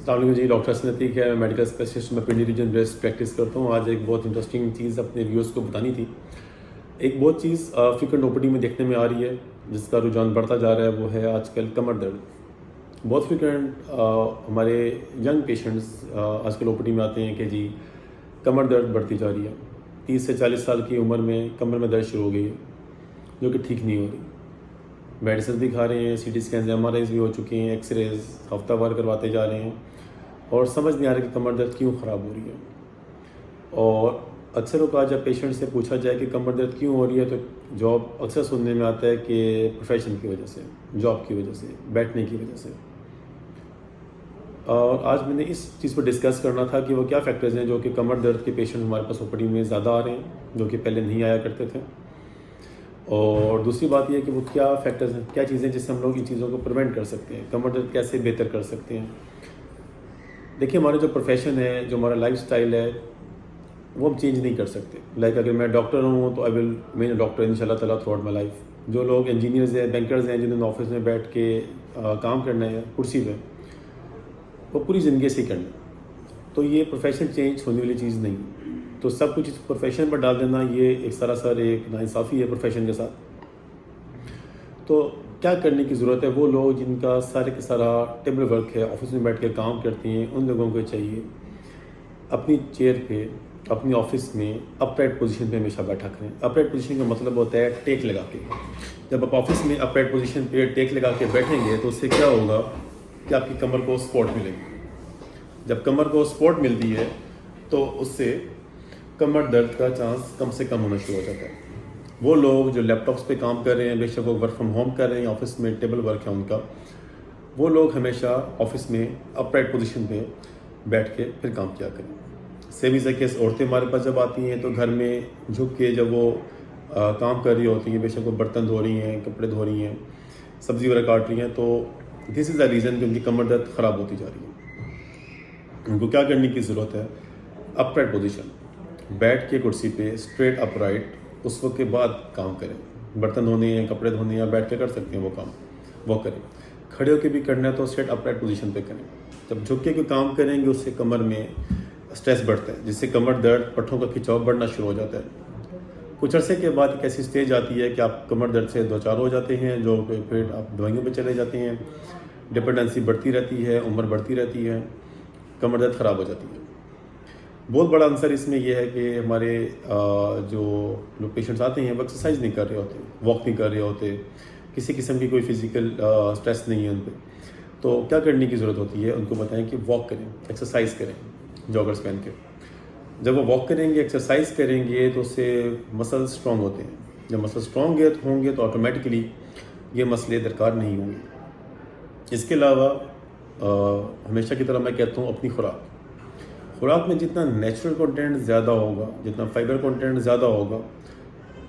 السلام علیکم جی، ڈاکٹر حسن عتیق ہے، میں میڈیکل اسپیشلسٹ میں پنڈی ریجن بیسٹ پریکٹس کرتا ہوں. آج ایک بہت انٹرسٹنگ چیز اپنے ویورز کو بتانی تھی. ایک بہت چیز فریکوینٹ اوپیڈی میں دیکھنے میں آ رہی ہے جس کا رجحان بڑھتا جا رہا ہے، وہ ہے آج کل کمر درد. بہت فریکوینٹ ہمارے ینگ پیشنٹس آج کل اوپیڈی میں آتے ہیں کہ جی کمر درد بڑھتی جا رہی ہے. 30 سے 40 سال کی عمر میں کمر میں درد شروع ہو گئی ہے جو کہ ٹھیک نہیں ہو رہی. میڈیسن بھی کھا رہے ہیں، C T scans M R Is بھی ہو چکے ہیں، ایکس ریز ہفتہ وار کرواتے جا رہے ہیں اور سمجھ نہیں آ رہا کہ کمر درد کیوں خراب ہو رہی ہے. اور اکثر اوقات جب پیشنٹ سے پوچھا جائے کہ کمر درد کیوں ہو رہی ہے تو جواب اکثر سننے میں آتا ہے کہ پروفیشن کی وجہ سے، جاب کی وجہ سے، بیٹھنے کی وجہ سے. اور آج میں نے اس چیز پر ڈسکس کرنا تھا کہ وہ کیا فیکٹرز ہیں جو کہ کمر درد کے پیشنٹ ہمارے پاس اوپیڈی میں زیادہ آ رہے ہیں جو کہ پہلے نہیں آیا کرتے تھے. اور دوسری بات یہ ہے کہ وہ کیا فیکٹرز ہیں، کیا چیزیں جس سے ہم لوگ ان چیزوں کو پریونٹ کر سکتے ہیں، کمر درد کیسے بہتر کر سکتے ہیں. دیکھیے ہمارا جو پروفیشن ہے، جو ہمارا لائف سٹائل ہے، وہ ہم چینج نہیں کر سکتے. اگر میں ڈاکٹر ہوں تو میں ڈاکٹر ان شاء اللہ تعالیٰ تھرو آؤٹ مائی لائف. جو لوگ انجینئرز ہیں، بینکرز ہیں، جنہوں نے آفس میں بیٹھ کے کام کرنا ہے کرسی پہ، وہ پوری زندگی سے کرنا ہے. تو یہ پروفیشن چینج ہونے والی چیز نہیں. تو سب کچھ اس پروفیشن پر ڈال دینا یہ ایک سراسر ایک ناانصافی ہے پروفیشن کے ساتھ. تو کیا کرنے کی ضرورت ہے؟ وہ لوگ جن کا سارے کا سارا ٹیبل ورک ہے، آفس میں بیٹھ کے کام کرتے ہیں، ان لوگوں کو چاہیے اپنی چیئر پہ، اپنی آفس میں اپ رائٹ پوزیشن پہ ہمیشہ بیٹھا کریں. اپ رائٹ پوزیشن کا مطلب ہوتا ہے ٹیک لگا کے. جب آپ آفس میں اپ رائٹ پوزیشن پہ ٹیک لگا کے بیٹھیں گے تو اس سے کیا ہوگا کہ آپ کی کمر کو سپورٹ ملے گی. جب کمر کو سپورٹ ملتی ہے تو اس سے کمر درد کا چانس کم سے کم ہونا شروع ہو جاتا ہے. وہ لوگ جو لیپ ٹاپس پہ کام کر رہے ہیں، بے شک وہ ورک فرام ہوم کر رہے ہیں، آفس میں ٹیبل ورک ہے ان کا، وہ لوگ ہمیشہ آفس میں اپ رائٹ پوزیشن پہ بیٹھ کے پھر کام کیا کریں. سیم ایز اے کیس عورتیں ہمارے پاس جب آتی ہیں تو گھر میں جھک کے جب وہ کام کر رہی ہوتی ہیں، بے شک وہ برتن دھو رہی ہیں، کپڑے دھو رہی ہیں، سبزی وغیرہ کاٹ رہی ہیں، تو دس از دا ریزن کہ ان کی کمر درد خراب ہوتی جا رہی ہے. ان کو کیا کرنے کی ضرورت ہے؟ اپ رائٹ پوزیشن، بیٹھ کے کرسی پہ اسٹریٹ اپ رائٹ، اس وقت کے بعد کام کریں. برتن دھونے ہیں، کپڑے دھونے ہیں، بیٹھ کے کر سکتے ہیں وہ کام، وہ کریں. کھڑے ہو کے بھی کرنا ہے تو اسٹریٹ اپ رائٹ پوزیشن پہ کریں. جب جھک کے کوئی کام کریں گے اس سے کمر میں اسٹریس بڑھتا ہے، جس سے کمر درد، پٹھوں کا کھچاؤ بڑھنا شروع ہو جاتا ہے. کچھ عرصے کے بعد ایک ایسی اسٹیج آتی ہے کہ آپ کمر درد سے دو چار ہو جاتے ہیں، جو پھر آپ دوائیوں پہ چلے جاتے ہیں، ڈپینڈنسی بڑھتی رہتی ہے، عمر بڑھتی رہتی ہے، کمر درد خراب ہو جاتی ہے. بہت بڑا عنصر اس میں یہ ہے کہ ہمارے جو پیشنٹس آتے ہیں وہ ایکسرسائز نہیں کر رہے ہوتے، واک نہیں کر رہے ہوتے، کسی قسم کی کوئی فزیکل اسٹریس نہیں ہے ان پہ. تو کیا کرنے کی ضرورت ہوتی ہے؟ ان کو بتائیں کہ واک کریں، ایکسرسائز کریں جاگرز پہن کے. جب وہ واک کریں گے، ایکسرسائز کریں گے تو اس سے مسل اسٹرانگ ہوتے ہیں. جب مسل اسٹرانگ ہوں گے تو آٹومیٹکلی یہ مسئلے درکار نہیں ہوں گے. اس کے علاوہ ہمیشہ کی طرح میں کہتا ہوں اپنی خوراک میں جتنا نیچرل کنٹینٹ زیادہ ہوگا، جتنا فائبر کنٹینٹ زیادہ ہوگا،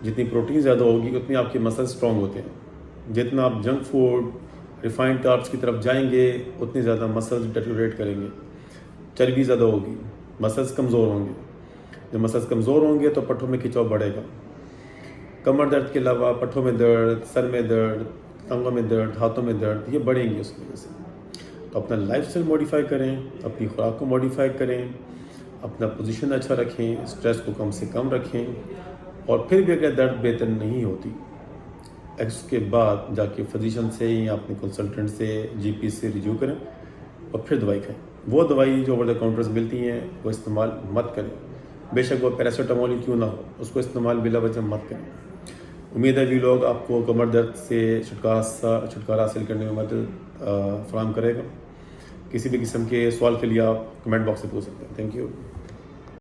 جتنی پروٹین زیادہ ہوگی، اتنی آپ کے مسل اسٹرانگ ہوتے ہیں. جتنا آپ جنک فوڈ، ریفائنڈ کاربس کی طرف جائیں گے اتنی زیادہ مسلز ڈیٹیریٹ کریں گے، چربی زیادہ ہوگی، مسلز کمزور ہوں گے. جب مسلز کمزور ہوں گے تو پٹھوں میں کھچاؤ بڑھے گا. کمر درد کے علاوہ پٹھوں میں درد، سر میں درد، ٹانگوں میں درد، ہاتھوں میں درد، یہ بڑھیں گے اس کی وجہ سے. تو اپنا لائف سٹائل موڈیفائی کریں، اپنی خوراک کو موڈیفائی کریں، اپنا پوزیشن اچھا رکھیں، اسٹریس کو کم سے کم رکھیں. اور پھر بھی اگر درد بہتر نہیں ہوتی، اس کے بعد جا کے فزیشین سے یا اپنے کنسلٹنٹ سے، جی پی سے ریویو کریں اور پھر دوائی کھائیں. وہ دوائی جو اوور دا کاؤنٹرز ملتی ہیں وہ استعمال مت کریں، بے شک وہ پیراسیٹامول ہی کیوں نہ ہو، اس کو استعمال بلا وجہ مت کریں. امید ہے بھی لوگ آپ کو کمر درد سے چھٹکارا حاصل کرنے میں مدد فراہم کرے گا. کسی بھی قسم کے سوال کے لیے آپ کمنٹ باکس سے پوچھ سکتے ہیں. Thank you.